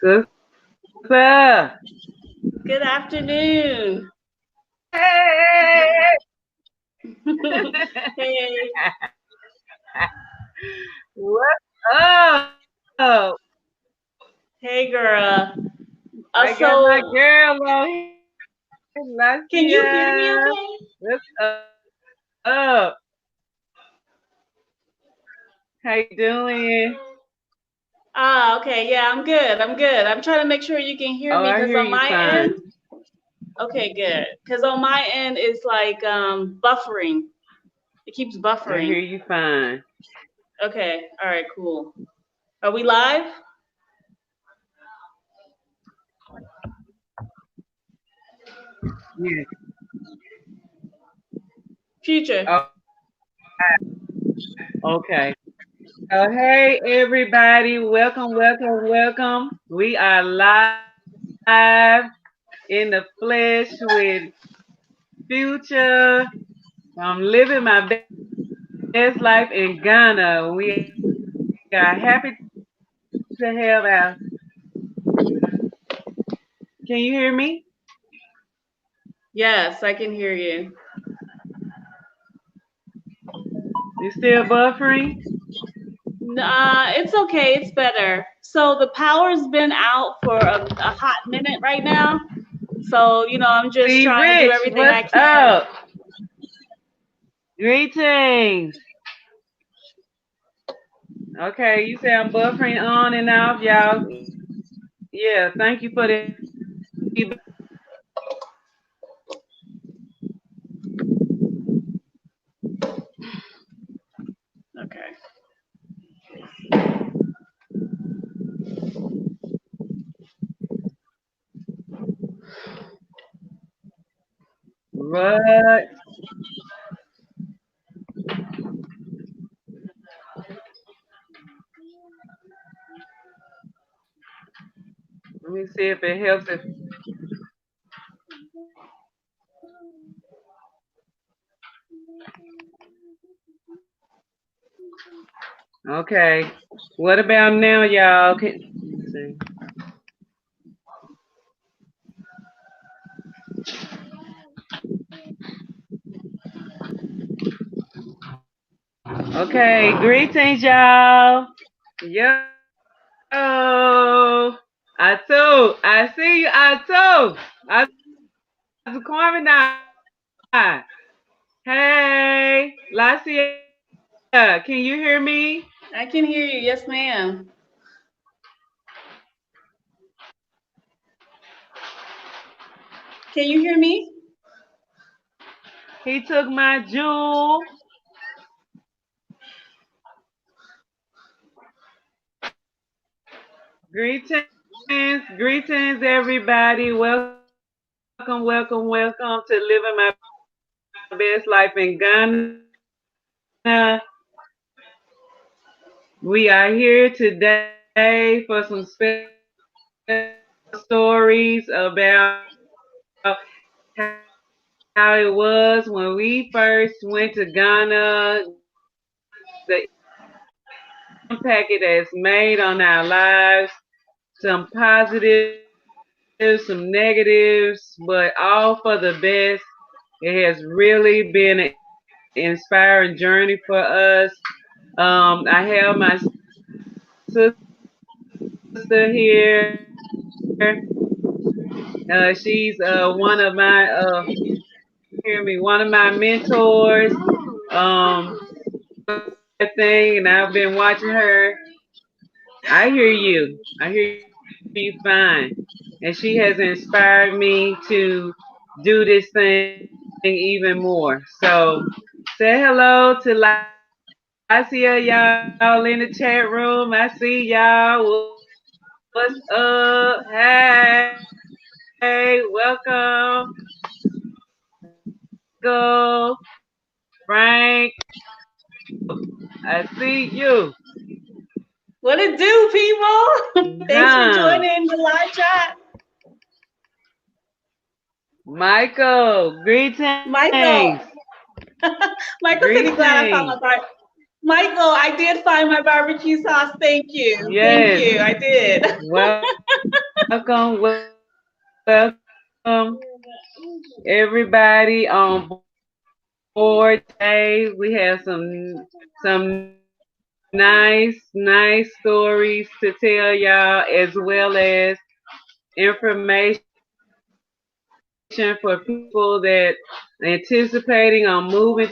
What's up? Good afternoon. Hey! Hey, What's up? hey, girl. I got my So, girl on here, can you hear Lasea. me okay? What's up? How you doing? Okay. Yeah, I'm good. I'm good. I'm trying to make sure you can hear Oh, me I because hear on you my fine. end, okay, good. Because on my end, it's like buffering. It keeps I hear buffering. you fine. Okay. All right. Cool. Are we live? Yeah. Future. Oh, okay. So, hey, everybody. Welcome, welcome, welcome. We are live in the flesh with Future. I'm living my best life in Ghana. We are happy to have our. Can you hear me? Yes, I can hear you. You still buffering? It's okay. It's better. So the power's been out for a hot minute right now. So, I'm just See, trying to do Rich, everything I what's can. up? Greetings. Okay, you say I'm buffering on and off, y'all. Yeah, thank you for the feedback. Okay. What? Let me see if it helps. Okay. What about now, y'all? Let me see. Okay, greetings, y'all. Yo, I see you, I Kwame. Hey, Lasea, can you hear me? I can hear you. Yes, ma'am. Can you hear me? He took my jewel. Greetings, everybody. Welcome, welcome, welcome to Living My Best Life in Ghana. We are here today for some special stories about how it was when we first went to Ghana, the impact it has made on our lives, some positives, some negatives, but all for the best. It has really been an inspiring journey for us. I have my sister here. She's one of my hear me, one of my mentors. Um, thing, and I've been watching her. I hear you. I hear you fine. And she has inspired me to do this thing even more. So say hello to Lasea, y'all in the chat room. I see y'all. What's up? Hey, welcome. Go, Frank. I see you. What it do, people? Thanks for Huh. joining the live chat. Michael, Michael. greetings. Michael said he's glad I found my Greetings. bar. Michael, I did find my barbecue sauce. Thank you. Thank Yes. you. I did. Welcome. welcome everybody on board today. We have some nice stories to tell y'all, as well as information for people that anticipating on moving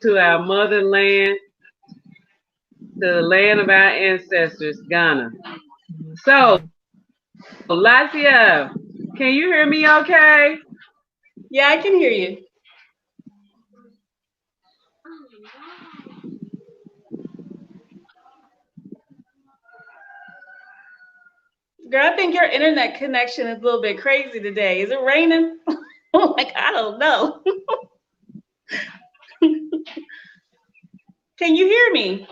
to our motherland, to the land of our ancestors, Ghana. So, Lasea, can you hear me okay? Yeah, I can hear you. Girl, I think your internet connection is a little bit crazy today. Is it raining? Like, I don't know. Can you hear me?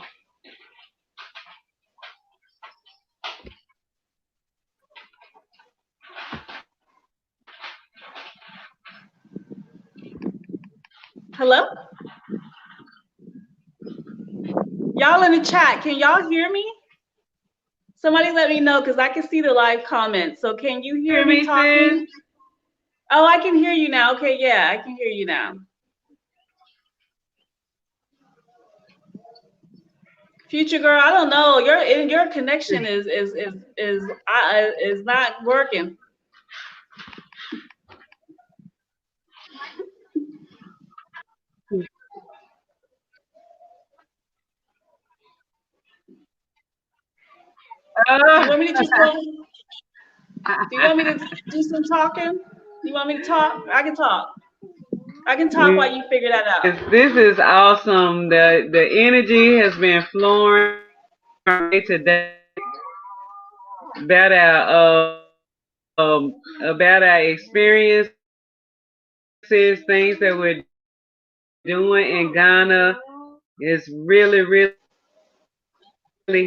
Hello? Y'all in the chat, can y'all hear me? Somebody let me know because I can see the live comments. So can you hear Hear me me, sis? talking? Oh, I can hear you now. Okay, yeah, I can hear you now. Future girl, I don't know. Your connection is not working. Do you Oh. want me to just go? Do you want me to do some talking? Do you want me to talk? I can talk. I can talk while you Yes, figure that out. this is awesome. The energy has been flowing today about our experiences, things that we're doing in Ghana. Is really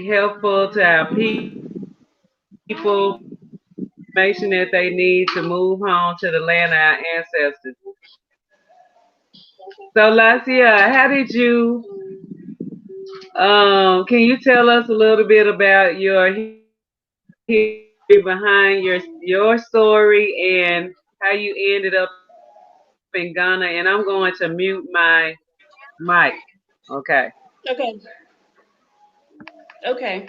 helpful to our people, information that they need to move home to the land of our ancestors. So, Lasia, how did you? Can you tell us a little bit about your history behind your story and how you ended up in Ghana? And I'm going to mute my mic. Okay. Okay. Okay.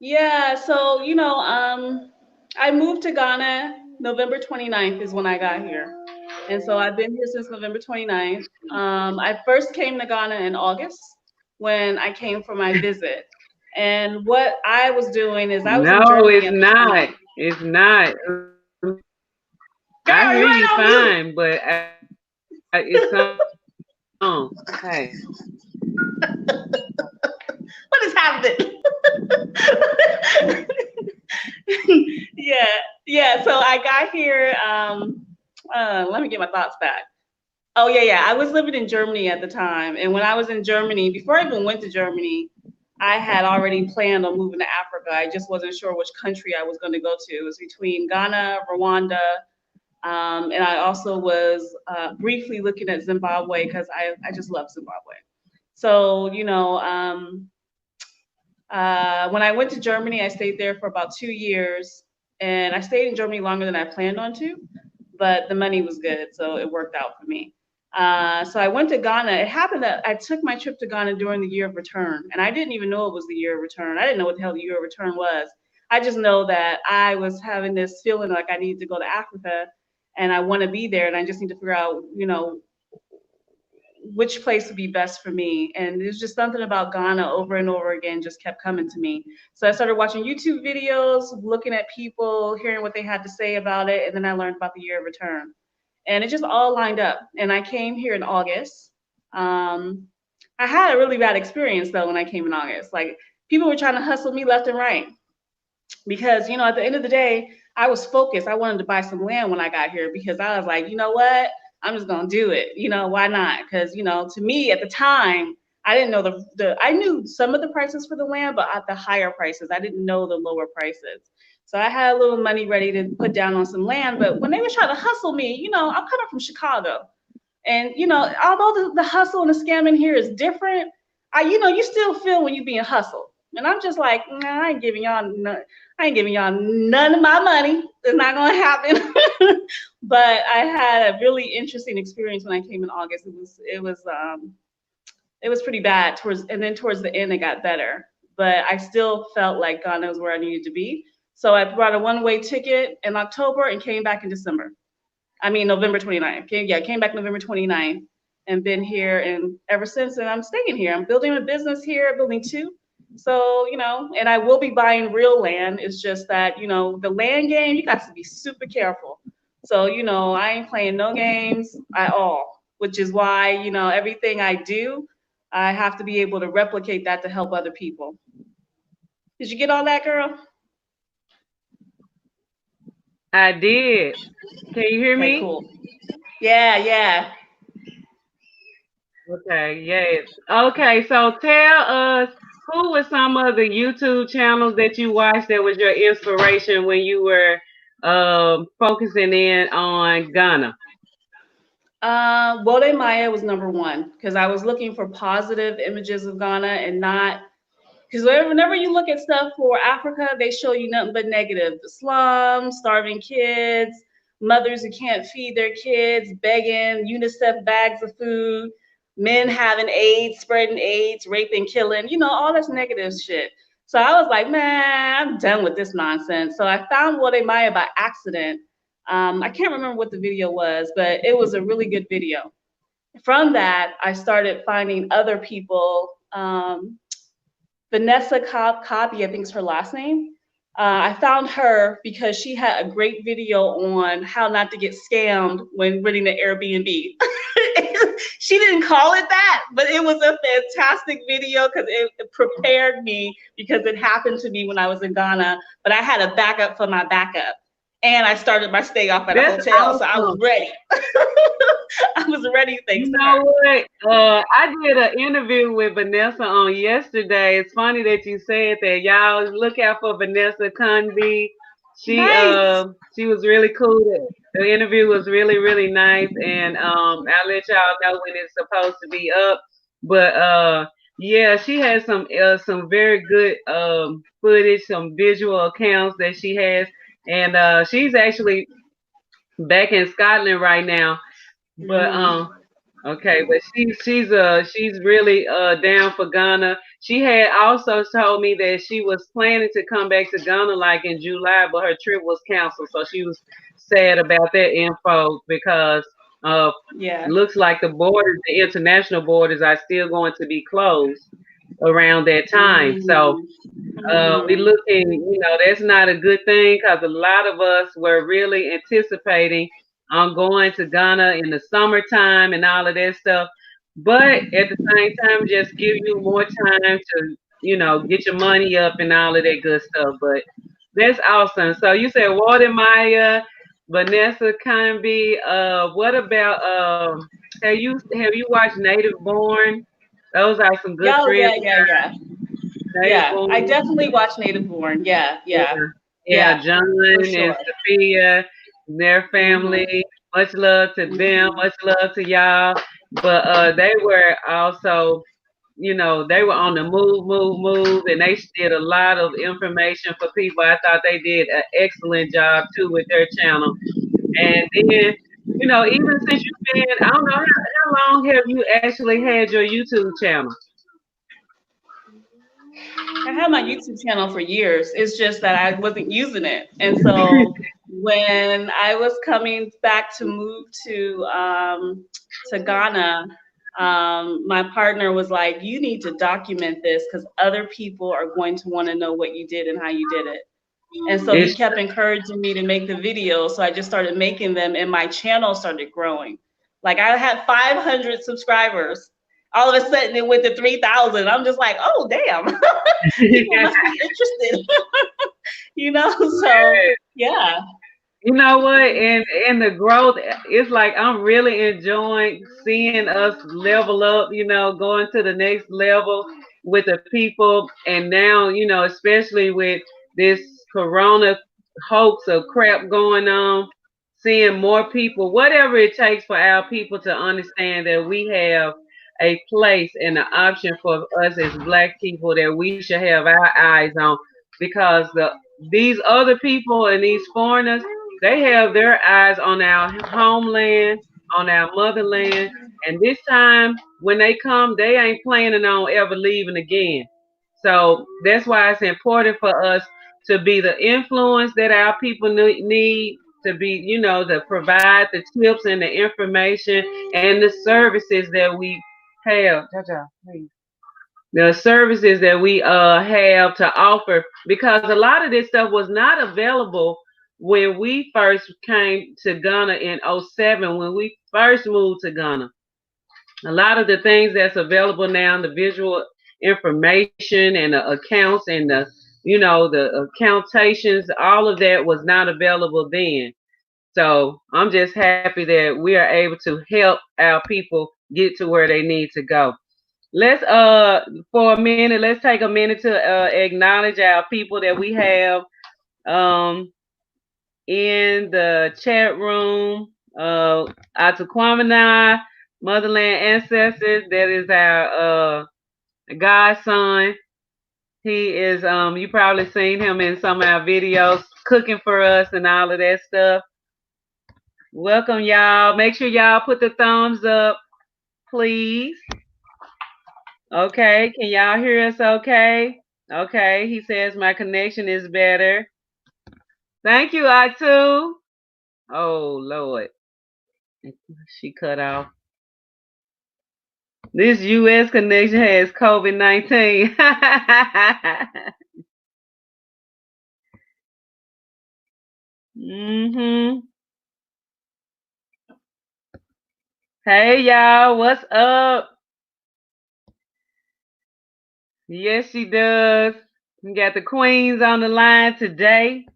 Yeah, so I moved to Ghana November 29th is when I got here. And so I've been here since November 29th. I first came to Ghana in August when I came for my visit. And what I was doing is I was in No, Germany it's at the not. time. It's not. I Girl, hear you you ain't on mute. fine, but it's on. Hey, What is happening? Yeah, yeah. So I got here. Let me get my thoughts back. Oh yeah. I was living in Germany at the time, and when I was in Germany, before I even went to Germany, I had already planned on moving to Africa. I just wasn't sure which country I was going to go to. It was between Ghana, Rwanda, and I also was briefly looking at Zimbabwe because I just love Zimbabwe. So when I went to Germany, I stayed there for about 2 years, and I stayed in Germany longer than I planned on to, but the money was good, so it worked out for me. So I went to Ghana. It happened that I took my trip to Ghana during the year of return, and I didn't even know it was the year of return. I didn't know what the hell the year of return was. I just know that I was having this feeling like I needed to go to Africa, and I want to be there, and I just need to figure out, which place would be best for me. And there's just something about Ghana over and over again just kept coming to me. So I started watching YouTube videos, looking at people, hearing what they had to say about it, and then I learned about the year of return. And it just all lined up. And I came here in August. Um, I had a really bad experience though when I came in August. Like people were trying to hustle me left and right because at the end of the day I was focused. I wanted to buy some land when I got here because I was like, you know what, I'm just gonna do it. Why not? Because to me at the time I didn't know the I knew some of the prices for the land, but at the higher prices I didn't know the lower prices. So I had a little money ready to put down on some land, but when they were trying to hustle me, I'm coming from Chicago, and although the hustle and the scamming here is different, you still feel when you're being hustled. And I'm just like, nah, I ain't giving y'all none of my money. It's not gonna happen. But I had a really interesting experience when I came in August. It was pretty bad towards the end it got better. But I still felt like God knows where I needed to be. So I brought a one-way ticket in October and came back in December. I mean November 29th. Came back November 29th and been here, and ever since then I'm staying here. I'm building a business here, building two. So, and I will be buying real land. It's just that, the land game, you got to be super careful. So, I ain't playing no games at all, which is why, everything I do, I have to be able to replicate that to help other people. Did you get all that, girl? I did. Can you hear Okay, me? cool. Yeah, yeah. Okay, yes. Okay, so tell us who were some of the YouTube channels that you watched that was your inspiration when you were focusing in on Ghana? Wode Maya was number one because I was looking for positive images of Ghana and not because whenever you look at stuff for Africa, they show you nothing but negative: the slums, starving kids, mothers who can't feed their kids, begging, UNICEF bags of food, men having AIDS, spreading AIDS, raping, killing, all this negative shit. So I was like, man, I'm done with this nonsense. So I found Wode Maya by accident. I can't remember what the video was, but it was a really good video. From that, I started finding other people. Vanessa Copy, I think is her last name. I found her because she had a great video on how not to get scammed when renting an Airbnb. She didn't call it that, but it was a fantastic video because it prepared me because it happened to me when I was in Ghana, but I had a backup for my backup. And I started my stay off at a That's hotel, so I was awesome. ready. I was ready thanks You to know her. what? I did an interview with Vanessa on yesterday. It's funny that you said that. Y'all look out for Vanessa Conby. Nice. She was really cool. The interview was really really nice, and I'll let y'all know when it's supposed to be up. But yeah, she has some very good footage, some visual accounts that she has, and she's actually back in Scotland right now. But Mm-hmm. okay, but she's really down for Ghana. She had also told me that she was planning to come back to Ghana like in July, but her trip was canceled. So she was sad about that info because uh Yeah. looks like the international borders are still going to be closed around that time. So Mm, we mm, looking, that's not a good thing because a lot of us were really anticipating on going to Ghana in the summertime and all of that stuff. But at the same time, just give you more time to, get your money up and all of that good stuff. But that's awesome. So you said Walter Maya, Vanessa Canby. What about have you watched Native Born? Those are some good yeah, friends yeah, of yeah, yeah. mine. Native Yeah, I Born. definitely watch Native Born. Yeah, yeah, Yeah, yeah, yeah, John for and sure. Sophia, their Mm-hmm. family. Much love to them. Mm-hmm. Much love to y'all. But they were also, they were on the move, move, move, and they did a lot of information for people. I thought they did an excellent job too with their channel. And then, even since you've been, I don't know how long have you actually had your YouTube channel? I had my YouTube channel for years. It's just that I wasn't using it. And so when I was coming back to move to Ghana, my partner was like, "You need to document this because other people are going to want to know what you did and how you did it." And so he It's kept encouraging me to make the videos. So I just started making them and my channel started growing. Like I had 500 subscribers. All of a sudden it went to 3,000. I'm just like, oh, damn. People must be interested, So yeah. You know what? And the growth, it's like I'm really enjoying seeing us level up, going to the next level with the people. And now, especially with this corona hoax of crap going on, seeing more people, whatever it takes for our people to understand that we have a place and an option for us as Black people that we should have our eyes on, because these other people and these foreigners, they have their eyes on our homeland, on our motherland, and this time when they come, they ain't planning on ever leaving again. So that's why it's important for us to be the influence that our people need, to be, to provide the tips and the information and the services that we have. Jaja, please. The services that we have to offer, because a lot of this stuff was not available when we first came to Ghana in '07, when we first moved to Ghana. A lot of the things that's available now, the visual information and the accounts and the accountations, all of that was not available then. So I'm just happy that we are able to help our people get to where they need to go. Let's for a minute, let's take a minute to acknowledge our people that we have um in the chat room. Ataquamani, Motherland Ancestors, that is our godson. He is you probably seen him in some of our videos cooking for us and all of that stuff. Welcome y'all. Make sure y'all put the thumbs up, please. Okay, can y'all hear us okay? Okay, he says my connection is better. Thank you, Atu. Oh Lord. She cut off. This US connection has COVID-19. Mhm. Hey y'all, what's up? Yes, she does. We got the queens on the line today.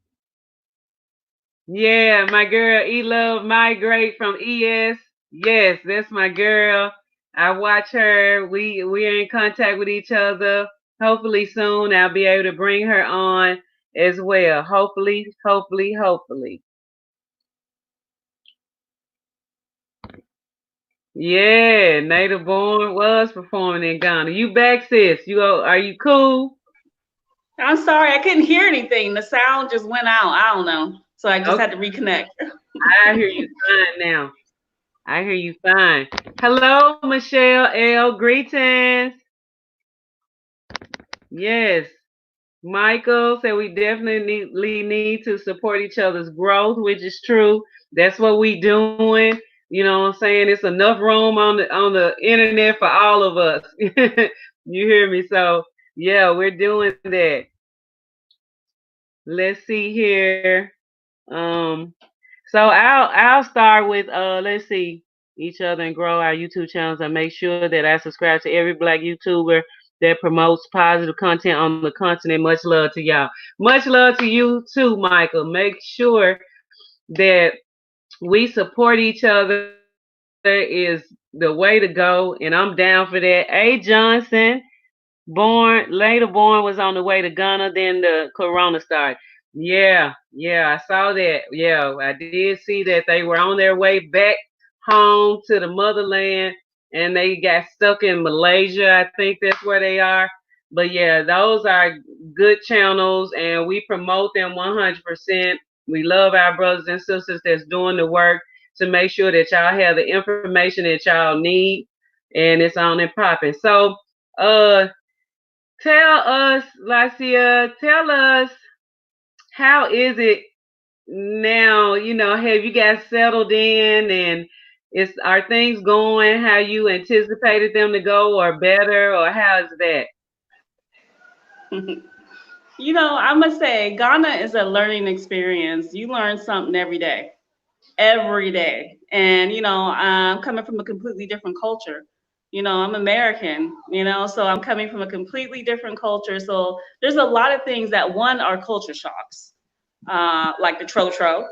Yeah, my girl E Love Migrate from ES. Yes, that's my girl. I watch her. We're in contact with each other. Hopefully soon I'll be able to bring her on as well. Hopefully, hopefully, hopefully. Yeah, Native Born was performing in Ghana. You back, sis? Are you cool? I'm sorry, I couldn't hear anything. The sound just went out. I don't know. So I just Okay, had to reconnect. I hear you fine now. I hear you fine. Hello, Michelle L. Greetings. Yes. Michael said we definitely need to support each other's growth, which is true. That's what we doing. You know what I'm saying? It's enough room on the internet for all of us. You hear me? So yeah, we're doing that. Let's see here. Um, so I'll start with let's see, each other and grow our YouTube channels and make sure that I subscribe to every Black YouTuber that promotes positive content on the continent. Much love to y'all. Much love to you too, Michael. Make sure that we support each other is the way to go, and I'm down for that. A Johnson, later born, was on the way to Ghana, then the corona started. Yeah, I saw that. Yeah, I did see that they were on their way back home to the motherland, and they got stuck in Malaysia. I think that's where they are. But yeah, those are good channels, and we promote them 100%. We love our brothers and sisters that's doing the work to make sure that y'all have the information that y'all need, and it's on and popping. So, uh, tell us, Lasea, tell us, how is it now? Have you guys settled in, and are things going how you anticipated them to go, or better, or how's that? I must say, Ghana is a learning experience. You learn something every day. Every day. And, I'm coming from a completely different culture. I'm American, so I'm coming from a completely different culture. So there's a lot of things that, one, are culture shocks, like the tro-tro,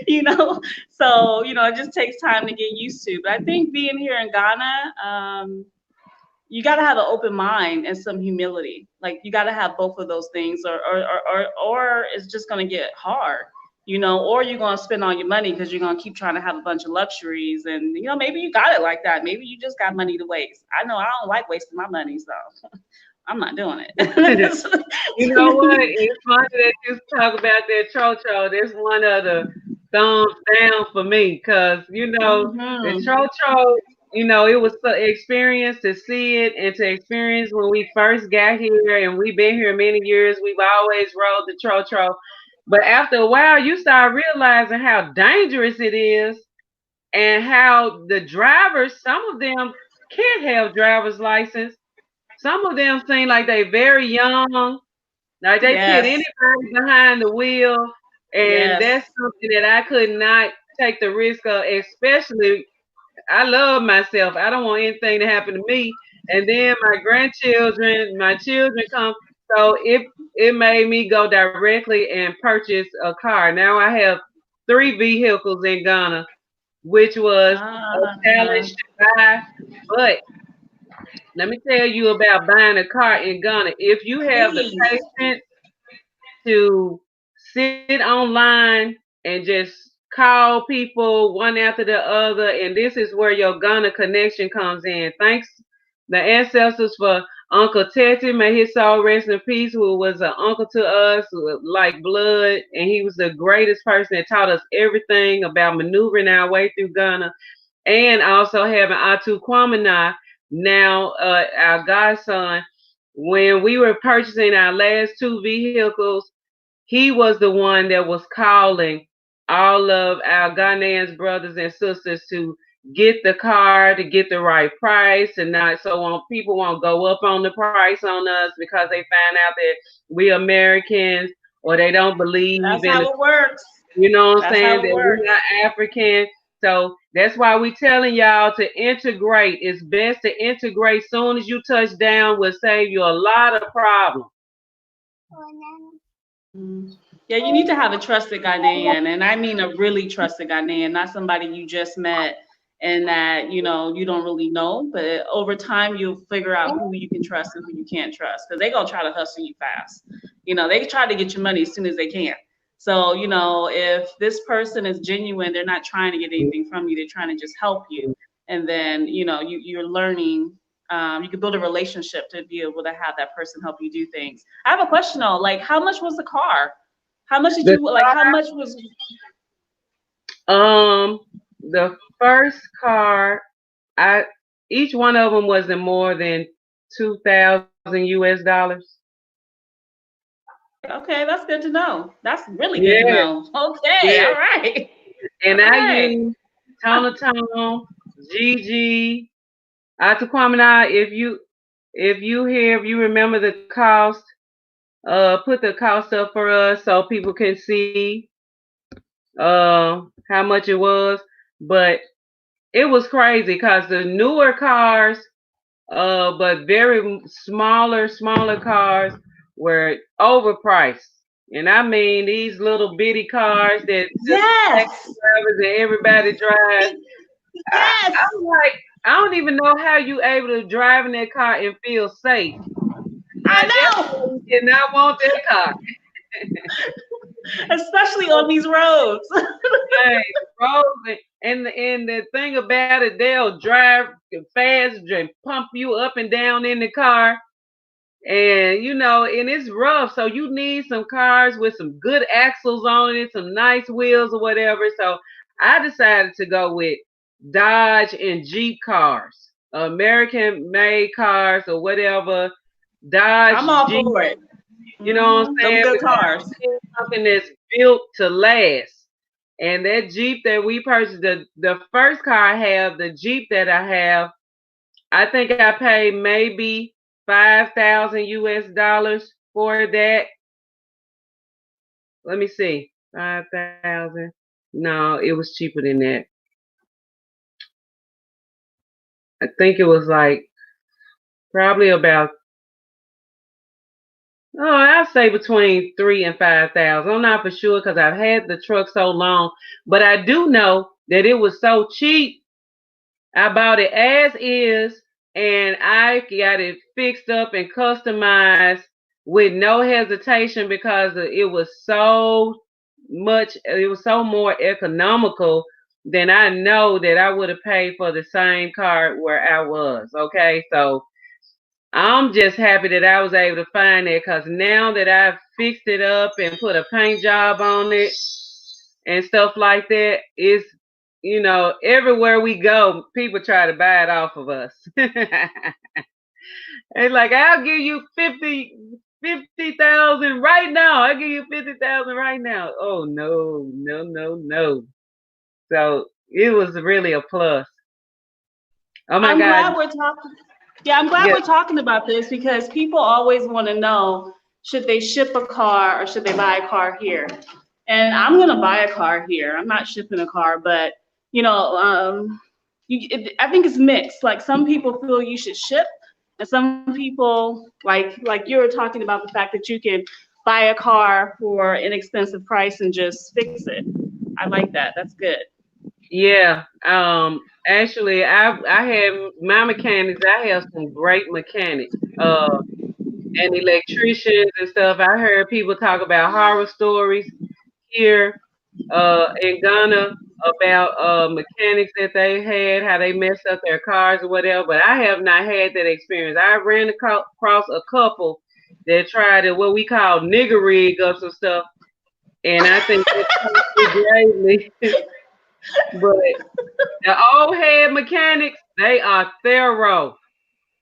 you know. So, it just takes time to get used to. But I think being here in Ghana, you got to have an open mind and some humility. Like, you got to have both of those things, or it's just going to get hard. or you're going to spend all your money because you're going to keep trying to have a bunch of luxuries. And, maybe you got it like that. Maybe you just got money to waste. I know I don't like wasting my money, so I'm not doing it. You know what? It's funny that you talk about that Trocho. That's one of the thumbs down for me because, the Hmm. Trocho, it was an experience to see it and to experience when we first got here, and we've been here many years. We've always rode the Trocho. But after a while, you start realizing how dangerous it is and how the drivers, some of them can't have driver's license. Some of them seem like they very young, like they put Yes. anybody behind the wheel, and Yes. that's something that I could not take the risk of. Especially, I love myself. I don't want anything to happen to me. And then my grandchildren, my children come, so it made me go directly and purchase a car. Now I have 3 vehicles in Ghana, which was a Uh-huh. challenge to buy, but let me tell you about buying a car in Ghana. If you have the Please. patience to sit online and just call people one after the other, and this is where your Ghana connection comes in. Thanks the ancestors for Uncle Tete, may his soul rest in peace, who was an uncle to us, like blood, and he was the greatest person that taught us everything about maneuvering our way through Ghana, and also having Atu Kwamina, now our godson. When we were purchasing our last 2 vehicles, he was the one that was calling all of our Ghanaians brothers and sisters to get the car, to get the right price, and not so on. People won't go up on the price on us because they find out that we Americans, or they don't believe That's in how it works. you know what I'm That's saying, how it that we're works. not African. So that's why we telling y'all to integrate. It's best to integrate soon as you touch down. Will save you a lot of problems. Mhm. Yeah, you need to have a trusted Ghanaian, and I mean a really trusted Ghanaian, not somebody you just met and that you don't really know. But over time, you'll figure out who you can trust and who you can't trust, because they're gonna try to hustle you fast. They try to get your money as soon as they can. So if this person is genuine, they're not trying to get anything from you. They're trying to just help you, and then you're learning. You can build a relationship to be able to have that person help you do things. I have a question though, like how much was the car? How much did The you like? How much was? um the first car, I each one of them wasn't more than 2,000 US dollars. Okay, that's good to know. That's really good to Yeah, know. Okay, yeah. all right, And all I right. use Tone, Gigi, Ataquamina. If you remember the cost, put the cost up for us so people can see how much it was. But it was crazy because the newer cars, but very smaller cars were overpriced. And I mean these little bitty cars that just taxi Yes, drivers and everybody drives. yes. I'm like, I don't even know how you able to drive in that car and feel safe. I I know, definitely did not want that car. especially on these roads. Hey, roads, and the thing about it, they'll drive fast and pump you up and down in the car, and and it's rough. So you need some cars with some good axles on it, some nice wheels or whatever. So I decided to go with Dodge and Jeep cars, American made cars or whatever. Dodge, I'm all Jeep, for it. you know what I'm Them saying? good Because cars. it's something that's built to last. And that Jeep that we purchased, the first car I have, the Jeep that I have, I think I paid maybe 5,000 US dollars for that. Let me see, 5,000. No, it was cheaper than that. I think it was like probably about, oh, I'll say between 3 and 5,000. I'm not for sure because I've had the truck so long, but I do know that it was so cheap. I bought it as is, and I got it fixed up and customized with no hesitation because it was so it was so more economical than I know that I would have paid for the same card where I was. Okay, so I'm just happy that I was able to find it because now that I've fixed it up and put a paint job on it and stuff like that, it's, everywhere we go, people try to buy it off of us. It's like, I'll give you 50,000 right now. I'll give you 50,000 right now. Oh no, no, no, no. So it was really a plus. Oh my I'm God. glad we're talking. Yeah, I'm glad Yeah. we're talking about this because people always want to know, should they ship a car or should they buy a car here? And I'm gonna buy a car here. I'm not shipping a car, but you know, I think it's mixed. Like some people feel you should ship, and some people like you were talking about the fact that you can buy a car for an inexpensive price and just fix it. I like that. That's good. Yeah. Actually, I had my mechanics. I have some great mechanics. And electricians and stuff. I heard people talk about horror stories here in Ghana about mechanics that they had, how they messed up their cars or whatever. But I have not had that experience. I ran across a couple that tried to what we call nigger rig up some stuff, and I think it cost me greatly. But the old head mechanics, they are thorough.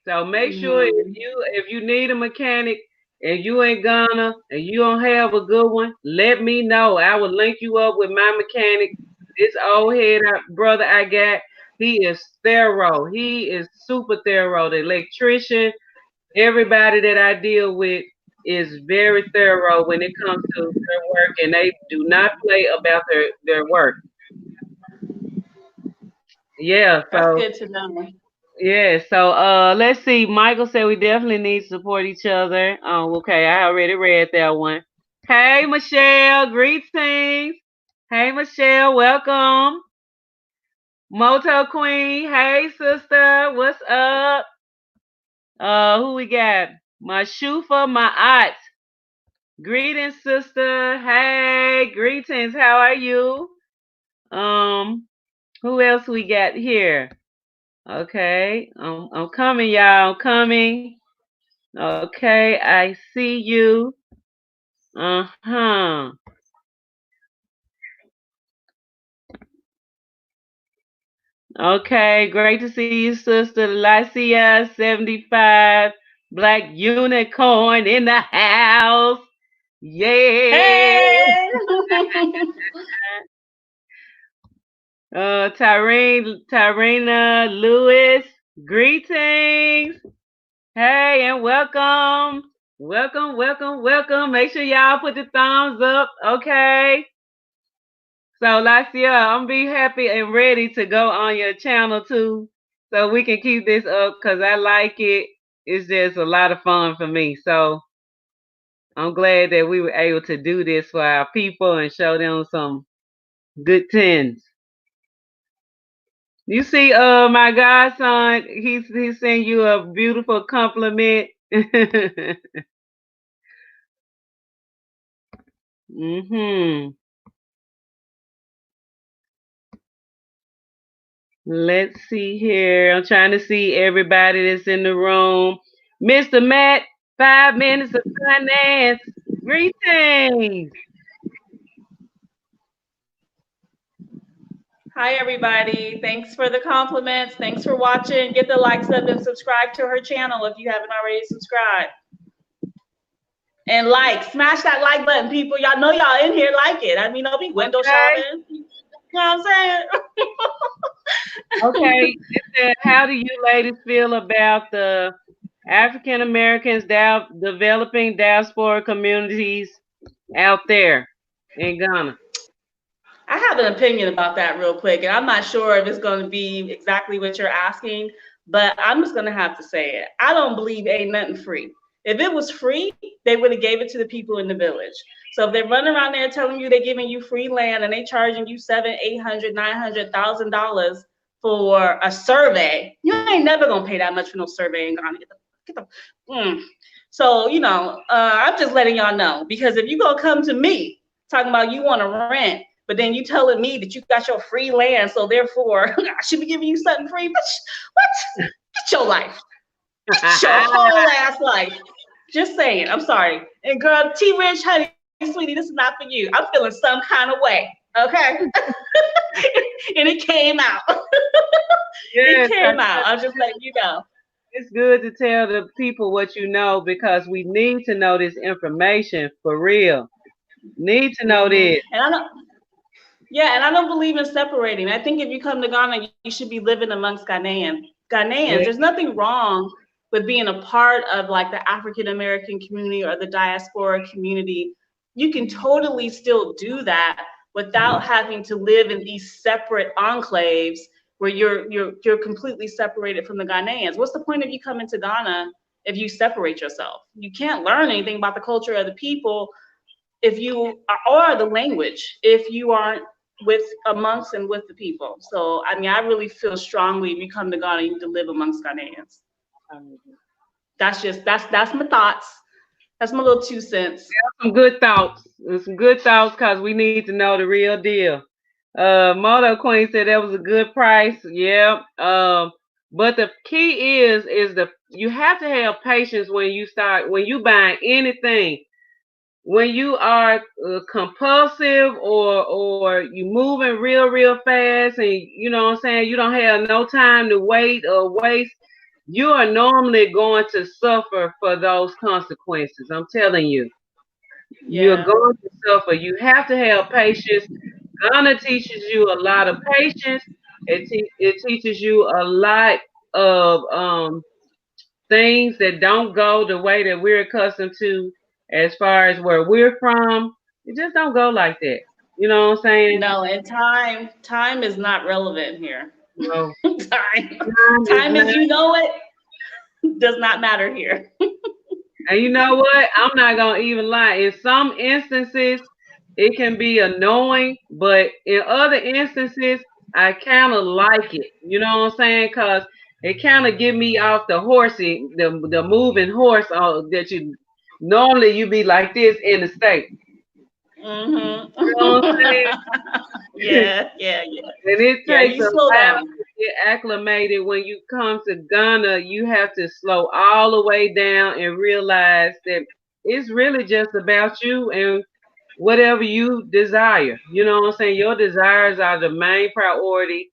So make sure Mhm. if you need a mechanic and you ain't gonna and you don't have a good one, let me know. I will link you up with my mechanic. This old head brother I got, he is thorough. He is super thorough. The electrician, everybody that I deal with is very thorough when it comes to their work, and they do not play about their work. Yeah, That's so good to know. yeah, so let's see. Michael said we definitely need to support each other. Okay, I already read that one. Hey Michelle, greetings. Hey Michelle, welcome. Moto Queen, hey sister, what's up? Who we got? My Shufa, my aunt. Greetings, sister. Hey, greetings. How are you? Um, who else we got here? Okay, I'm coming, y'all. I'm coming. Okay, I see you. Uh-huh. Okay, great to see you, sister. Lasea75 Black Unicorn in the house. Yeah. Hey. Tyrena Lewis, greetings. Hey, and welcome. Welcome, welcome, welcome. Make sure y'all put the thumbs up, okay? So, Lacia, I'm be happy and ready to go on your channel too, so we can keep this up because I like it. It's just a lot of fun for me. So I'm glad that we were able to do this for our people and show them some good tens. You see, my godson, he sent you a beautiful compliment. Mhm. Let's see here. I'm trying to see everybody that's in the room. Mr. Matt, 5 minutes of finance. Greetings. Hi, everybody. Thanks for the compliments. Thanks for watching. Get the likes up and subscribe to her channel if you haven't already subscribed. And smash that like button, people. Y'all know y'all in here like it. I mean, don't be window Okay. shopping. You know what I'm Okay. saying? It said, how do you ladies feel about the African Americans developing diaspora communities out there in Ghana? I have an opinion about that real quick, and I'm not sure if it's going to be exactly what you're asking, but I'm just going to have to say it. I don't believe ain't nothing free. If it was free, they would have gave it to the people in the village. So if they're running around there telling you they're giving you free land and they charging you $700,000, $800,000, $900,000 for a survey, you ain't never gonna pay that much for no survey in Ghana. So I'm just letting y'all know, because if you gonna come to me talking about you want to rent, but then you telling me that you got your free land, so therefore I should be giving you something free. What? Get your life. Get your whole ass life. Just saying. I'm sorry. And girl, T Rich, honey, sweetie, this is not for you. I'm feeling some kind of way. Okay. And it came out. It Yes, came out. I'll just let you know. it's good to tell the people what you know because we need to know this information for real. Need to know this. And I don't, yeah, and I don't believe in separating. I think if you come to Ghana, you should be living amongst Ghanaians. There's Yeah. nothing wrong with being a part of like the African American community or the diaspora community. You can totally still do that without having to live in these separate enclaves where you're completely separated from the Ghanaians. What's the point of you coming to Ghana if you separate yourself? You can't learn anything about the culture of the people if you or the language if you aren't with amongst and with the people. So I mean, I really feel strongly if you come to Ghana, you need to live amongst Ghanaians. That's my thoughts. That's my little 2 cents. Some good thoughts. Some good thoughts because we need to know the real deal. Moto Queen said that was a good price. Yeah. But the key is the you have to have patience when you buying anything. When you are compulsive or you moving real fast and you know what I'm saying, you don't have no time to wait or waste, you are normally going to suffer for those consequences. I'm telling you. You're Yeah. going to suffer. You have to have patience. Ghana teaches you a lot of patience. It teaches you a lot of things that don't go the way that we're accustomed to as far as where we're from. It just don't go like that. You know what I'm saying? No, and time is not relevant here. No, time time is time not. as you know it does not matter here. And you know what? I'm not gonna even lie. In some instances, it can be annoying, but in other instances, I kind of like it. You know what I'm saying? Cause it kind of get me off the horsey, the moving horse that you be like this in the state. Hmm. You know what I'm saying? Yeah. And it Yeah, takes you a slow while down. to get acclimated. When you come to Ghana, you have to slow all the way down and realize that it's really just about you and whatever you desire. You know what I'm saying? Your desires are the main priority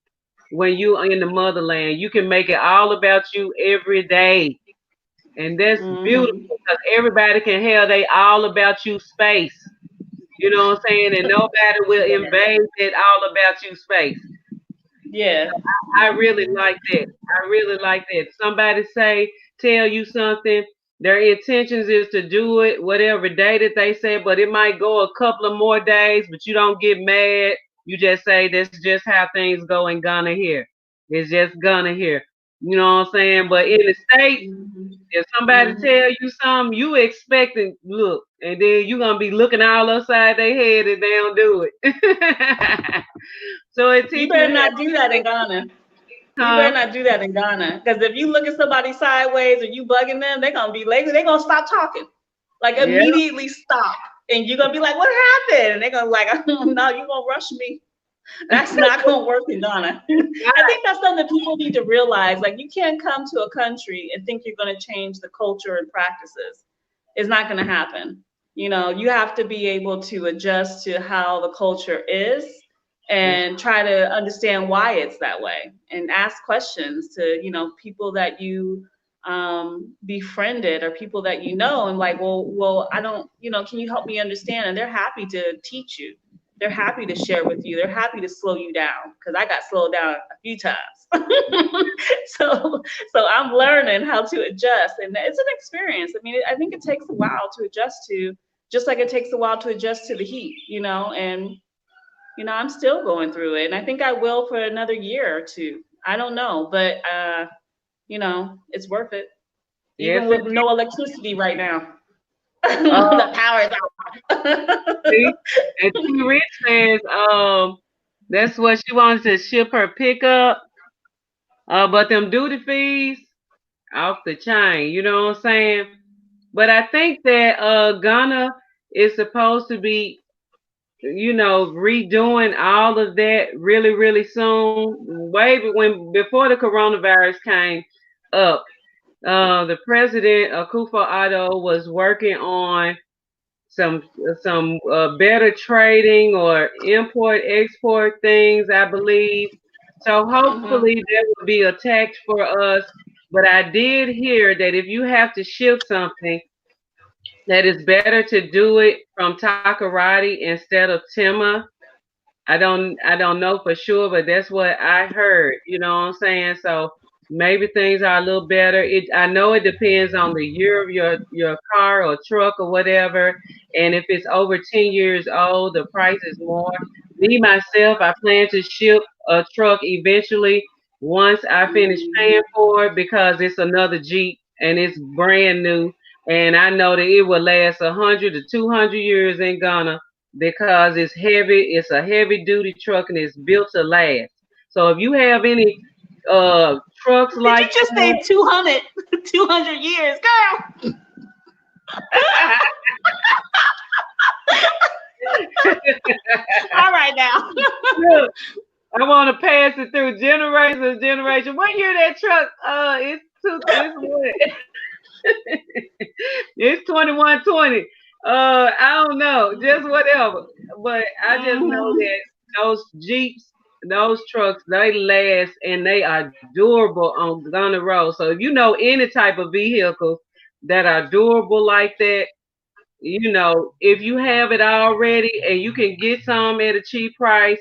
when you are in the motherland. You can make it all about you every day. And that's beautiful Hmm. because everybody can have they all about you space. You know what I'm saying? And nobody will invade that all about you space. Yeah. I really like that. I really like that. Somebody tell you something, their intentions is to do it whatever day that they say, but it might go a couple of more days, but you don't get mad. You just say that's just how things go in Ghana here. It's just Ghana here. You know what I'm saying? But in the States, Hmm. if somebody Hmm. tell you something, you expecting look, and then you gonna be looking all upside their head if they don't do it. So it You teaches better you not do that in Ghana. You better how, not do that in Ghana. Because if you look at somebody sideways or you bugging them, they're gonna be lazy. They're gonna stop talking. Like yeah. immediately stop. And you're gonna be like, what happened? And they're gonna be like, oh, no, you're gonna rush me. That's not gonna work in Ghana. I think that's something people need to realize. Like you can't come to a country and think you're gonna change the culture and practices. It's not gonna happen. You know, you have to be able to adjust to how the culture is Yeah. and try to understand why it's that way and ask questions to, people that you befriended or people that you know and like, well, I don't, can you help me understand? And they're happy to teach you. They're happy to share with you. They're happy to slow you down because I got slowed down a few times. so so I'm learning how to adjust, and it's an experience. I mean, I think it takes a while to adjust to, just like it takes a while to adjust to the heat, and I'm still going through it, and I think I will for another year or two. I don't know, but it's worth it. Yes, Even it with no electricity right now, uh the power is out. see, and T Rich says that's what she wants to ship her pickup. But them duty fees off the chain, you know what I'm saying? But I think that Ghana is supposed to be redoing all of that really, really soon. Way when before the coronavirus came up, the president Akufo-Addo was working on some better trading or import export things, I believe. So Mhm. hopefully that will be a tax for us. But I did hear that if you have to ship something, that it's better to do it from Takarati instead of Tema. I don't know for sure, but that's what I heard. You know what I'm saying? So maybe things are a little better. I know it depends on the year of your car or truck or whatever. And if it's over 10 years old, the price is more. Me myself, I plan to ship a truck eventually once I finish paying for it because it's another Jeep and it's brand new. And I know that it will last 100 to 200 years in Ghana because it's heavy. It's a heavy duty truck and it's built to last. So if you have any trucks Did you like just say 200, 200 years, girl? that, All right now. look, I want to pass it through generation to generation. What year that truck? It's what? It's 2120. I don't know, just whatever. But I just know Mhm. that those Jeeps, those trucks, they last and they are durable on Gunner Road. So if you know any type of vehicles that are durable like that, if you have it already and you can get some at a cheap price,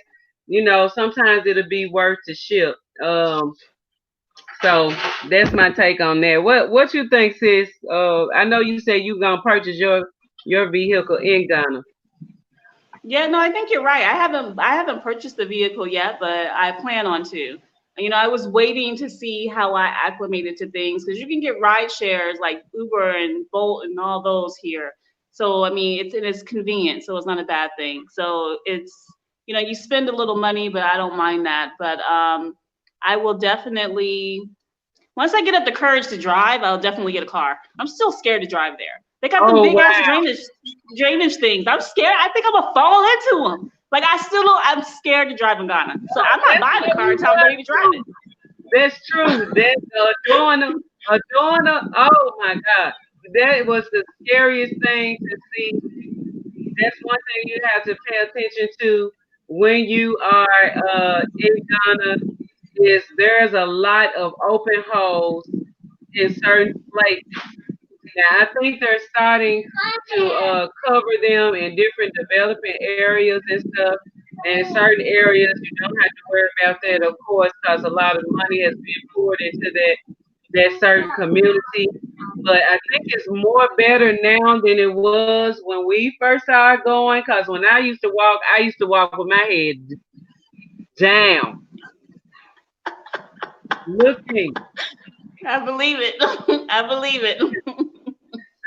sometimes it'll be worth to ship. So that's my take on that. What you think, sis? I know you said you gonna purchase your vehicle in Ghana. Yeah, no, I think you're right. I haven't purchased the vehicle yet, but I plan on to. I was waiting to see how I acclimated to things because you can get ride shares like Uber and Bolt and all those here. So I mean, it's convenient, so it's not a bad thing. So it's you spend a little money, but I don't mind that. But I will definitely once I get up the courage to drive, I'll definitely get a car. I'm still scared to drive there. They got them Oh big ass wow, drainage things. I'm scared. I think I'm gonna fall into them. Like I still don't. I'm scared to drive in Ghana, so I'm not that's buying a what car we until I'm ready to were drive too. it. That's true. That Adorna. Oh my God, that was the scariest thing to see. That's one thing you have to pay attention to when you are in Ghana. Is there's a lot of open holes in certain places. Now, I think they're starting to cover them in different developing areas and stuff. And in certain areas, you don't have to worry about that, of course, because a lot of money has been poured into that certain community. But I think it's more better now than it was when we first started going. Because when I used to walk with my head down, looking. I believe it. I believe it.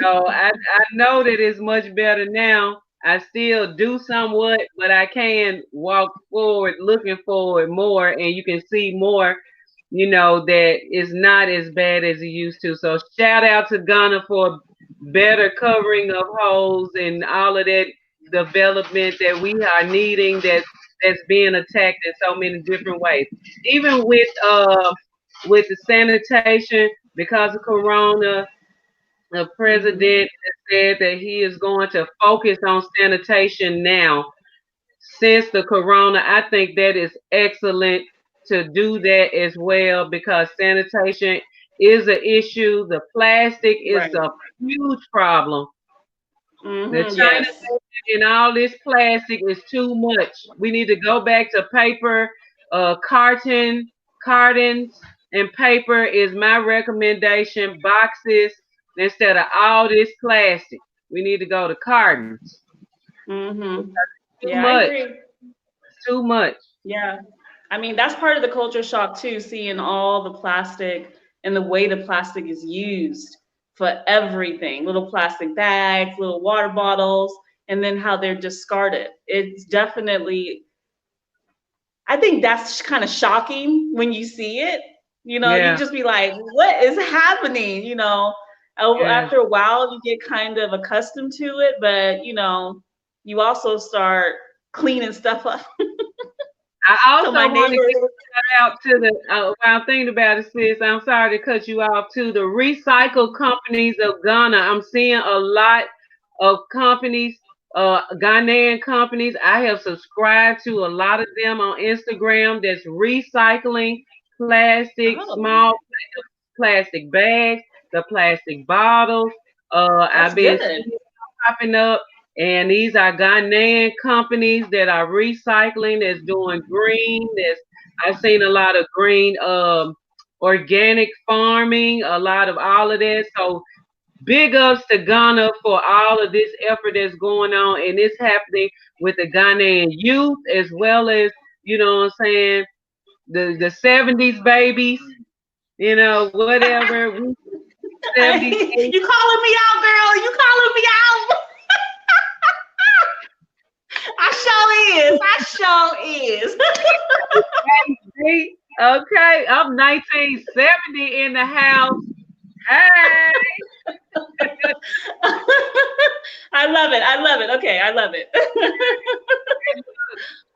So I know that it's much better now. I still do somewhat, but I can walk forward, looking forward more, and you can see more, that it's not as bad as it used to. So shout out to Ghana for better covering of holes and all of that development that we are needing that's being attacked in so many different ways. Even with the sanitation because of Corona, the Mhm. president said that he is going to focus on sanitation now since the corona. I think that is excellent to do that as well because sanitation is an issue. The plastic is Right. a huge problem. The China Yes. and all this plastic is too much. We need to go back to paper, cartons, and paper is my recommendation. Boxes instead of all this plastic. We need to go to cartons. Mhm. Too Yeah, I much. agree. It's too much. Yeah. I mean, that's part of the culture shock too, seeing all the plastic and the way the plastic is used for everything. Little plastic bags, little water bottles, and then how they're discarded. It's definitely I think that's kind of shocking when you see it. You Yeah. just be like, what is happening? Yeah. After a while, you get kind of accustomed to it, but you also start. cleaning stuff up. I So also my want to give neighbors. a shout out to the, while I'm thinking about it, sis, I'm sorry to cut you off, to the recycle companies of Ghana. I'm seeing a lot of companies, Ghanaian companies. I have subscribed to a lot of them on Instagram that's recycling plastic, Oh, small plastic bags, the plastic bottles. that's I've been good. seeing popping up, and these are Ghanaian companies that are recycling. That's doing green. That's I've seen a lot of green, organic farming, a lot of all of that. So big ups to Ghana for all of this effort that's going on, and it's happening with the Ghanaian youth as well as, you know what I'm saying, the 70s babies, you know, whatever. We 70s, You calling me out, girl? You calling me out? I sure is. I sure is. 80s. Okay, I'm 1970 in the house. Hey. I love it. I love it. Okay, I love it.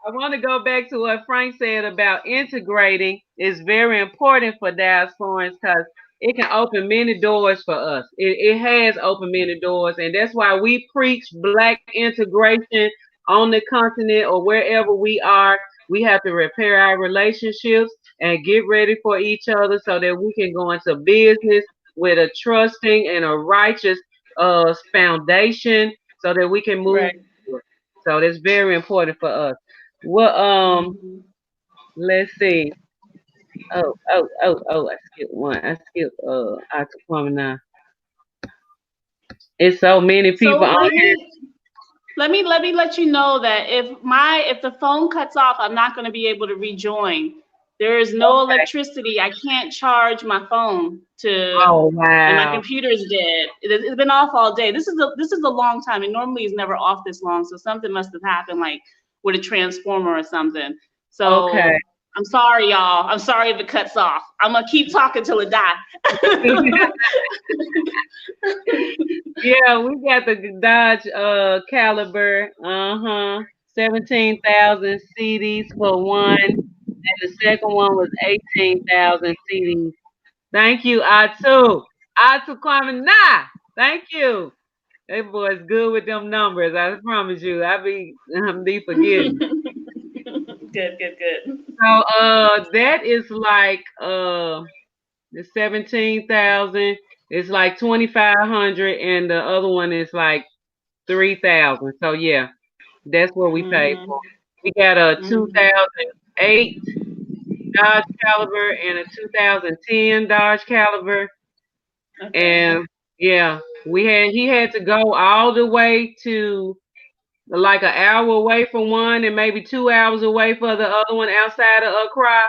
I want to go back to what Frank said about integrating. It's very important for diasporans because it can open many doors for us. It has opened many doors, and that's why we preach Black integration on the continent or wherever we are. We have to repair our relationships and get ready for each other so that we can go into business with a trusting and a righteous foundation so that we can move Right. forward. So that's very important for us. Well, Mhm. let's see. I skipped one. I skipped Aquaman now. It's so many So people on here. let me let you know that if the phone cuts off, I'm not going to be able to rejoin. There is no Okay. electricity. I can't charge my phone Oh and my wow. computer is dead. It's been off all day. This is a long time. It normally is never off this long. So something must have happened, like with a transformer or something. Okay. So I'm sorry, y'all. I'm sorry if it cuts off. I'm gonna keep talking till it dies. Yeah, we got the Dodge Caliber. 17,000 CDs for one, and the second one was 18,000 CDs. Thank you, Atu. Atu Kwame Na. Thank you. That boy's good with them numbers. I promise you. I be forgetting. Good, good, good. So that is like the 17,000 is like 2,500, and the other one is like 3,000. So yeah, that's what we paid Mhm. for. We got a Mhm. 2008 Dodge Caliber and a 2010 Dodge Caliber. Okay. And yeah, he had to go all the way to like an hour away from one and maybe 2 hours away for the other one outside of Accra.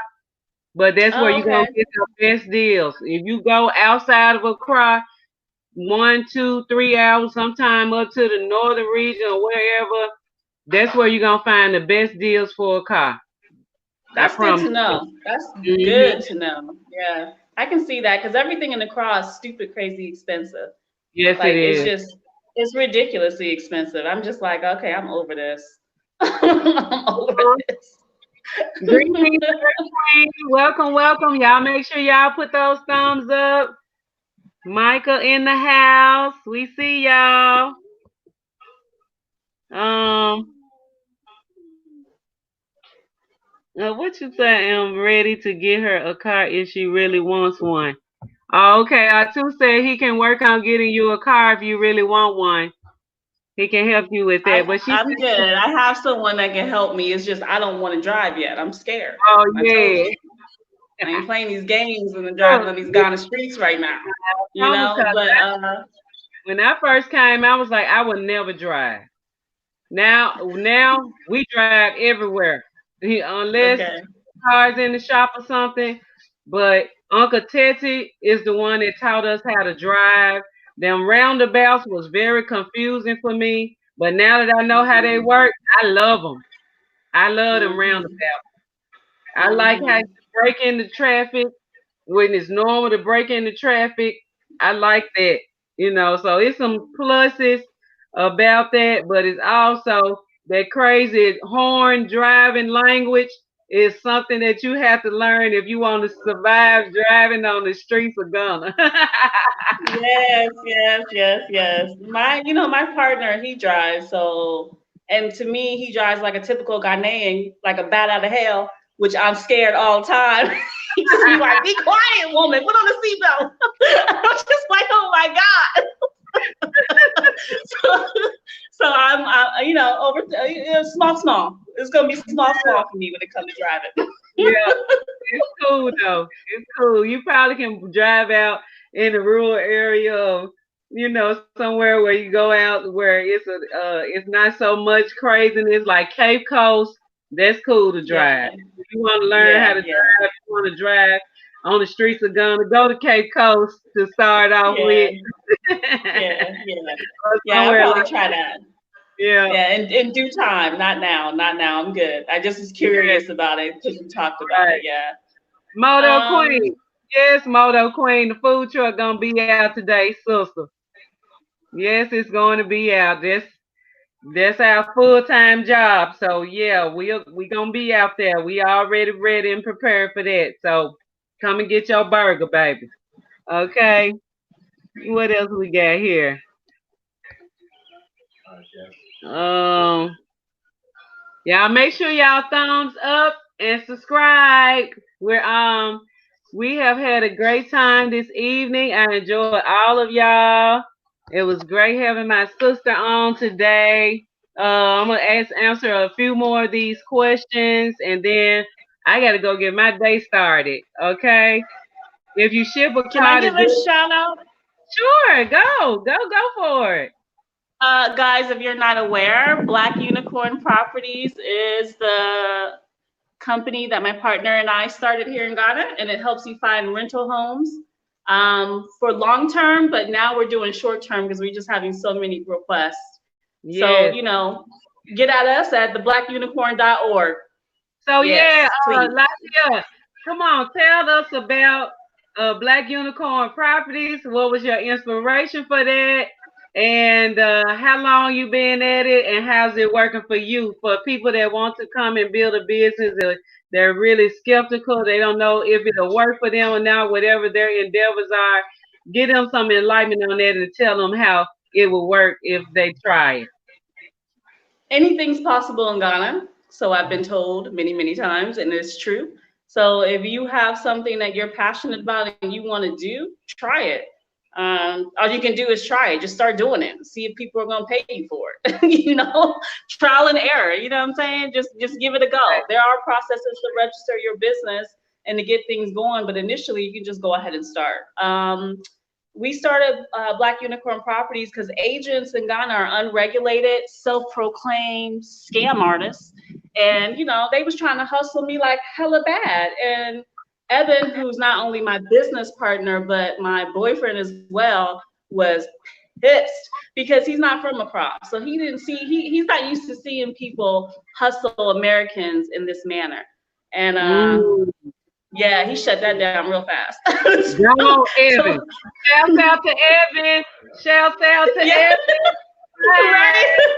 But that's where Oh, you're gonna okay. get the best deals. If you go outside of Accra, 1, 2, 3 hours, sometime up to the northern region or wherever, that's where you're gonna find the best deals for a car. I That's good promise to you. know. That's Hmm. good to know. Yeah. I can see that because everything in the cross is stupid, crazy expensive. Yes, it Like is. it's ridiculously expensive. I'm just like, okay, I'm over this. I'm over this. Greetings, Queen. Welcome, welcome. Y'all make sure y'all put those thumbs up. Michael in the house. We see y'all. Um, what you say? I'm ready to get her a car if she really wants one. Oh, okay. Atu said he can work on getting you a car if you really want one. He can help you with that. But she I'm said, good. I have someone that can help me. It's just I don't want to drive yet. I'm scared. oh I told yeah. you. I ain't playing these games and driving Look, on these yeah, Ghana streets right now. I You promise know, her. but When I first came, I was like, I would never drive. Now we drive everywhere, unless okay. cars in the shop or something. But Uncle Tetty is the one that taught us how to drive. Them roundabouts was very confusing for me, but now that I know how they Mhm. work, I love them. I love them Mhm. roundabouts. I like how you Mhm. break into traffic when it's normal to break into traffic. I like that, so it's some pluses about that, but it's also that crazy horn driving language is something that you have to learn if you want to survive driving on the streets of Ghana. Yes, yes, yes, yes. My partner, he drives, so, and to me, he drives like a typical Ghanaian, like a bat out of hell, which I'm scared all the time. He just be like, "Be quiet, woman, put on the seatbelt." I'm just like, "Oh my God." so, so over small. It's gonna be small for me when it comes to driving. Yeah, it's cool though. It's cool. You probably can drive out in the rural area of, somewhere where you go out where it's not so much craziness like Cape Coast. That's cool to drive. Yeah, If you want to learn how yeah, to yeah, drive, if you want to drive on the streets of Ghana, go to Cape Coast to start off yeah, with. yeah, yeah. Or Yeah, I'll somewhere probably like try that. yeah, Yeah, in due time. Not now. Not now. I'm good. I just was yeah, curious about it because we talked about it. right. Yeah. Moto Um, Queen. Yes, Moto Queen. The food truck gonna be out today, sister. Yes, it's going to be out. That's our full time job. So yeah, we gonna be out there. We already ready and prepared for that. So come and get your burger, baby. Okay. What else we got here? Um, y'all make sure y'all thumbs up and subscribe. We have had a great time this evening. I enjoyed all of y'all. It was great having my sister on today. I'm gonna answer a few more of these questions, and then I gotta go get my day started. Okay. If you ship a can I car to give a do, shout out? sure, go for it. Guys, if you're not aware, Black Unicorn Properties is the company that my partner and I started here in Ghana, and it helps you find rental homes for long term. But now we're doing short term because we're just having so many requests. So, Yes. get at us at theblackunicorn.org. So yeah, Yes, please. Lasea, come on, tell us about Black Unicorn Properties. What was your inspiration for that? And how long you been at it, and how's it working for you? For people that want to come and build a business, they're really skeptical. They don't know if it'll work for them or not. Whatever their endeavors are, give them some enlightenment on that and tell them how it will work if they try it. Anything's possible in Ghana. So I've been told many, many times, and it's true. So if you have something that you're passionate about and you want to do, try it. All you can do is try it. Just start doing it. See if people are going to pay you for it. Trial and error. You know what I'm saying? Just give it a go. There are processes to register your business and to get things going, but initially you can just go ahead and start. We started Black Unicorn Properties because agents in Ghana are unregulated, self-proclaimed scam artists, and they was trying to hustle me like hella bad. And Evan, who's not only my business partner but my boyfriend as well, was pissed because he's not from a prop, so he didn't see he's not used to seeing people hustle Americans in this manner, and Mm. yeah, he shut that down real fast. Go, so, Evan. Shout out to Evan. Shout out to yeah, Evan. right.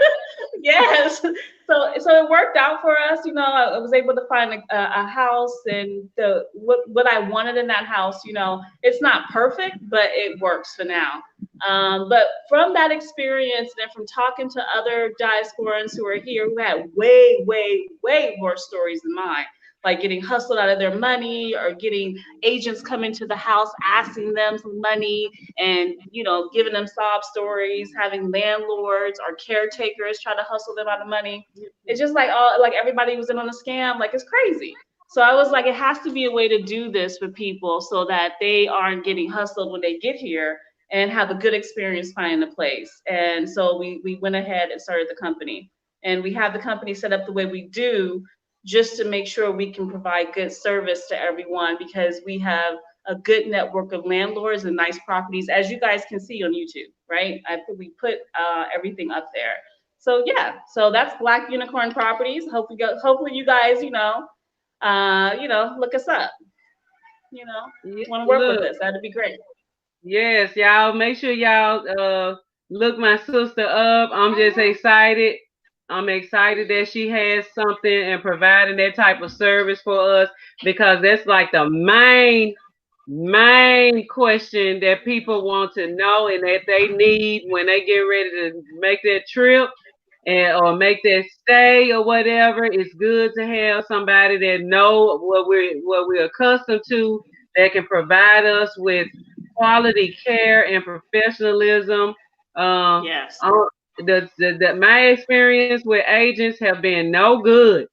Yes. So it worked out for us. I was able to find a house, and what I wanted in that house. It's not perfect, but it works for now. But from that experience and from talking to other diasporans who are here who had way, way, way more stories than mine, like getting hustled out of their money or getting agents coming to the house asking them for money and giving them sob stories, having landlords or caretakers try to hustle them out of money. It's just like everybody was in on a scam. Like, it's crazy. So I was like, it has to be a way to do this for people so that they aren't getting hustled when they get here and have a good experience finding a place. And so we went ahead and started the company. And we have the company set up the way we do just to make sure we can provide good service to everyone, because we have a good network of landlords and nice properties, as you guys can see on YouTube, right? We put everything up there. So yeah, so that's Black Unicorn Properties. Hopefully you guys, look us up. Yeah, Want to work with look, us? That'd be great. yes, y'all make sure y'all look my sister up. I'm just excited. I'm excited that she has something and providing that type of service for us because that's like the main question that people want to know and that they need when they get ready to make that trip and or make that stay or whatever. It's good to have somebody that know what we're accustomed to that can provide us with quality care and professionalism. Uh, Yes. my experience with agents have been no good.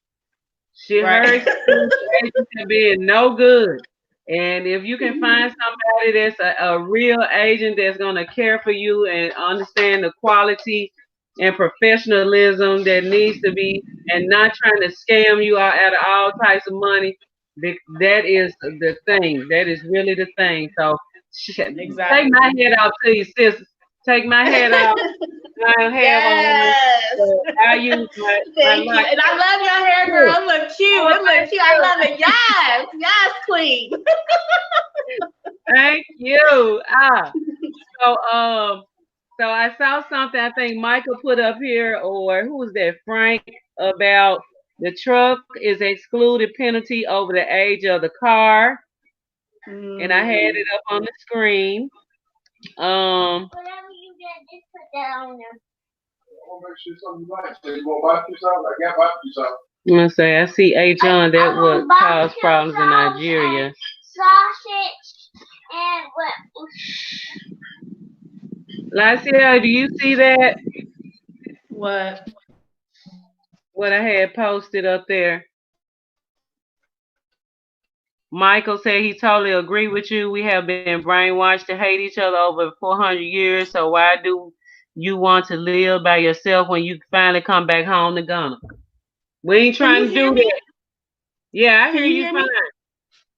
Her Right. experience with agents have been no good. And if you can find somebody that's a real agent that's going to care for you and understand the quality and professionalism that needs to be, and not trying to scam you out of all types of money, that is the thing. That is really the thing. So take Exactly. my head off, please, sis. Take my head off. I don't have on it. Yes. So I use my Thank you. lock. And I love your hair, girl. It look cute. Oh, It look thank cute. I you. love it. Yes. Yes, queen. Thank you. So I saw something I think Michael put up here, or who was that, Frank, about the truck is excluded penalty over the age of the car, and I had Mm. it up on the screen. Um, Whatever you get, just put that on there. let's say I see A. John that would cause problems in Nigeria. Sausage and what? Lasea, do you see that? What? What I had posted up there. Michael said he totally agree with you. We have been brainwashed to hate each other over 400 years. So why do you want to live by yourself when you finally come back home to Ghana? We ain't Can you trying to hear do me? that. Yeah, I Can hear you you hear fine. me?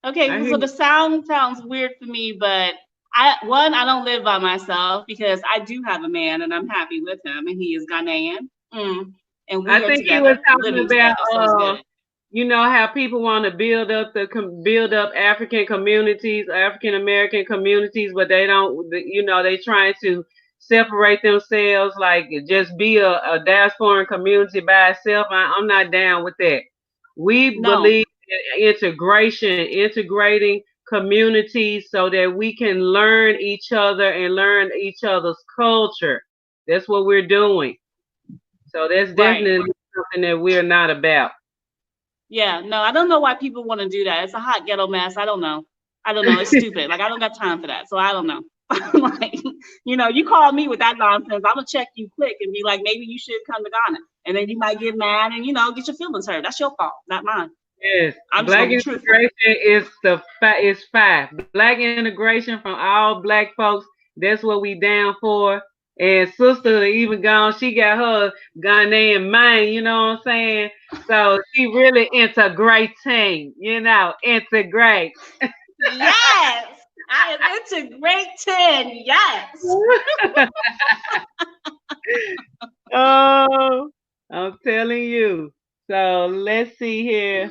Okay, I hear so the you. sound sounds weird for me, but I don't live by myself because I do have a man and I'm happy with him and he is Ghanaian. And I we are think he was together, talking living about together, so it's good. you know how people want to build up African communities, African American communities, but they don't. They trying to separate themselves, like just be a diasporan community by itself. I'm not down with that. We No, believe in integration, integrating communities so that we can learn each other and learn each other's culture. That's what we're doing. So that's right. definitely something that we're not about. Yeah, no, I don't know why people want to do that. It's a hot ghetto mess. I don't know. I don't know. It's stupid. Like I don't got time for that. So I don't know. Like, you call me with that nonsense, I'm gonna check you quick and be like, maybe you should come to Ghana. And then you might get mad and get your feelings hurt. That's your fault, not mine. Yes, I'm just black gonna be truthful. integration is five. Black integration from all black folks. That's what we down for. And sister even gone. She got her Ghanaian mind. You know what I'm saying? So she really integrating. Integrate. Yes, I am integrating. Yes. Oh, I'm telling you. So let's see here.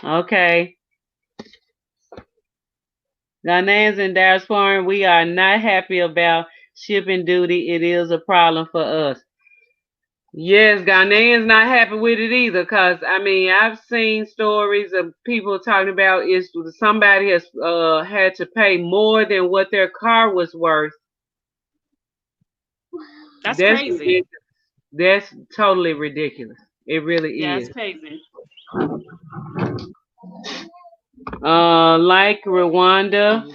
Okay. Ghanaians and diasporan, we are not happy about shipping duty. It is a problem for us. Yes, Ghanaians not happy with it either, cause I mean I've seen stories of people talking about is somebody has had to pay more than what their car was worth. That's That's crazy. ridiculous. That's totally ridiculous. It really Yeah, it's is. crazy. Like Rwanda,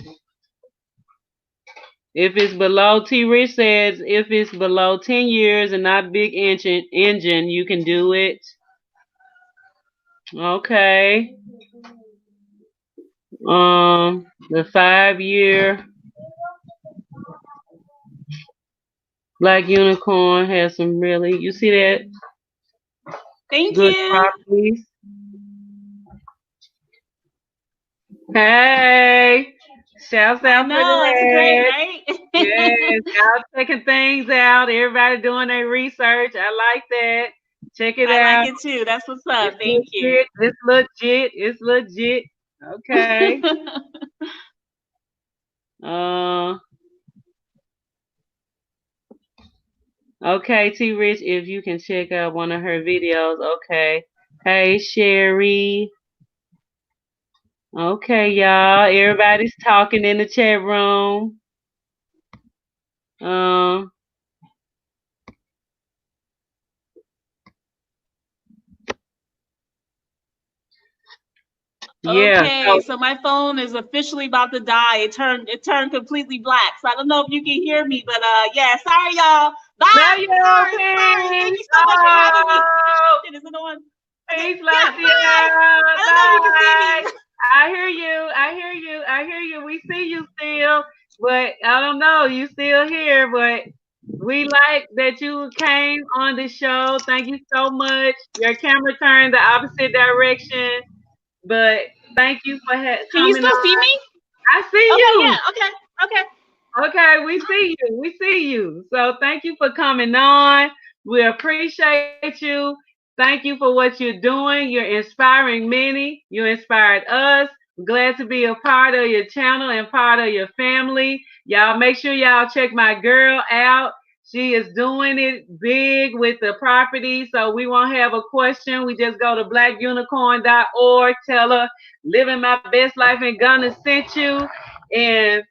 if it's below T. Rich says if it's below 10 years and not big engine, you can do it. Okay. The 5 year Black Unicorn has some really, you see that, Thank good you. properties. Hey, shouts I out for know it's great, the head. right? Yes, y'all checking things out. Everybody doing their research. I like that. Check it I like out. it too. That's what's up. It's Thank you. legit. It's legit. It's legit. Okay. Okay, T Rich, if you can check out one of her videos. Okay. Hey, Sherry. Okay, y'all. Everybody's talking in the chat room. Um, yeah. Okay, so my phone is officially about to die. It turned completely black. So I don't know if you can hear me, but yeah, sorry y'all. Bye. Love you, Sorry. Thank peace. you so much for having me. Oh, Shit, is it on? Okay, peace, yeah, bye. Lasea. I don't know if you can Bye. see me. I hear you. I hear you. I hear you. We see you still, but I don't know. You still here, but we like that you came on the show. Thank you so much. Your camera turned the opposite direction, but thank you for Can you coming still see on. me? I see Okay, you. yeah, okay. Okay, we see you. We see you. So thank you for coming on. We appreciate you. Thank you for what you're doing. You're inspiring many. You inspired us. We're glad to be a part of your channel and part of your family. Y'all make sure y'all check my girl out. She is doing it big with the property. So we won't have a question. We just go to blackunicorn.org. Tell her living my best life in Ghana sent you. And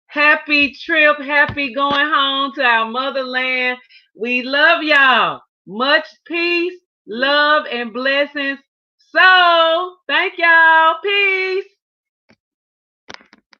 happy trip, happy going home to our motherland. We love y'all. Much peace, love, and blessings. So, thank y'all. Peace.